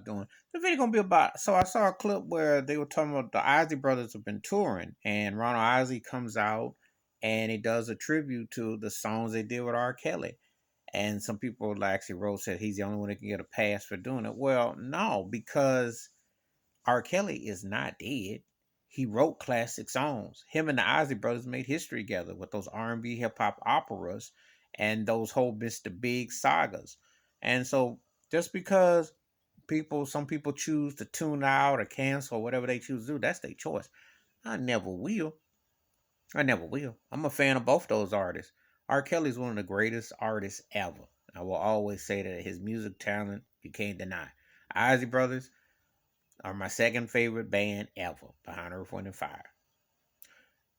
doing. The video gonna be about. So I saw a clip where they were talking about the Isley brothers have been touring, and Ronald Isley comes out and he does a tribute to the songs they did with R. Kelly. And some people actually wrote said he's the only one that can get a pass for doing it. Well, no, because R. Kelly is not dead. He wrote classic songs. Him and the Isley brothers made history together with those R&B hip hop operas and those whole Mr. Biggs sagas. And so just because some people choose to tune out or cancel or whatever they choose to do, that's their choice. I never will. I never will. I'm a fan of both those artists. R. Kelly's one of the greatest artists ever. I will always say that his music talent you can't deny. Isley Brothers are my second favorite band ever, behind Earth, Wind, and Fire.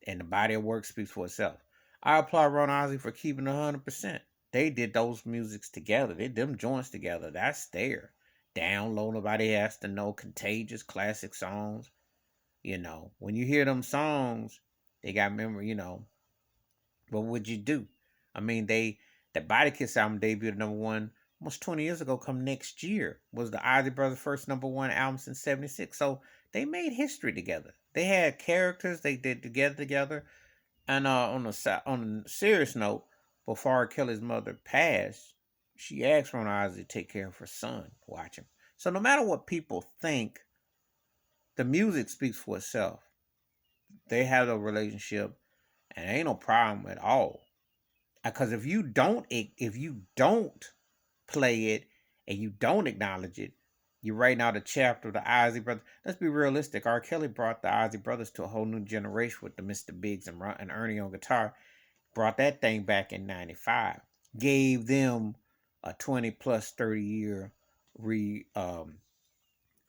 And the body of work speaks for itself. I applaud Ron Isley for keeping 100%. They did those musics together. They did them joints together. That's there. Down Low, Nobody Has to Know, Contagious, classic songs. When you hear them songs, they got memory, what would you do? I mean, the Body Kiss album debuted at #1 almost 20 years ago. Come next year was the Isley Brothers' first #1 album since '76. So they made history together. They had characters they did together. And on a serious note, before R. Kelly's mother passed, she asked Ron Isley to take care of her son. Watch him. So no matter what people think, the music speaks for itself. They have a relationship, and ain't no problem at all. Because if you don't play it and you don't acknowledge it, you're writing out a chapter of the Isley Brothers. Let's be realistic. R. Kelly brought the Isley Brothers to a whole new generation with the Mr. Biggs and Ernie on guitar. Brought that thing back in '95. Gave them a 20 plus 30 year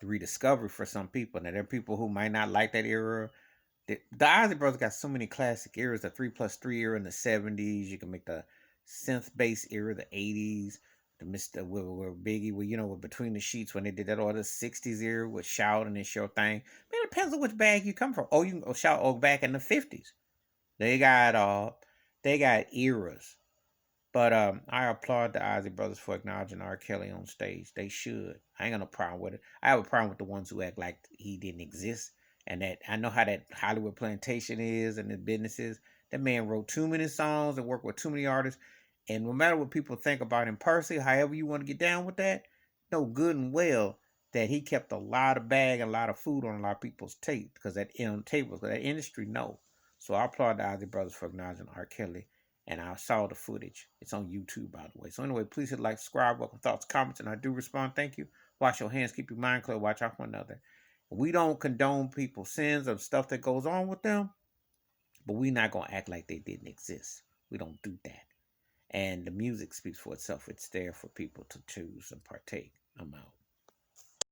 rediscovery for some people. Now there are people who might not like that era. The Isley Brothers got so many classic eras. The 3+3 era in the '70s. You can make the synth bass era, the '80s. The Mr. Where Biggie, with Between the Sheets when they did that, or the '60s era with Shout and It's Your Thing. Man, it depends on which bag you come from. Oh, you can go Shout back in the '50s. They got eras. But I applaud the Isley Brothers for acknowledging R. Kelly on stage. They should. I ain't got no problem with it. I have a problem with the ones who act like he didn't exist. And that I know how that Hollywood plantation is and the business is. That man wrote too many songs and worked with too many artists. And no matter what people think about him personally, however you want to get down with that, know good and well that he kept a lot of bag and a lot of food on a lot of people's tape because that industry no. So I applaud the Isley Brothers for acknowledging R. Kelly. And I saw the footage. It's on YouTube, by the way. So anyway, please hit like, subscribe, welcome thoughts, comments, and I do respond. Thank you. Wash your hands, keep your mind clear, watch out for one another. We don't condone people's sins of stuff that goes on with them, but we're not going to act like they didn't exist. We don't do that. And the music speaks for itself. It's there for people to choose and partake. I'm out.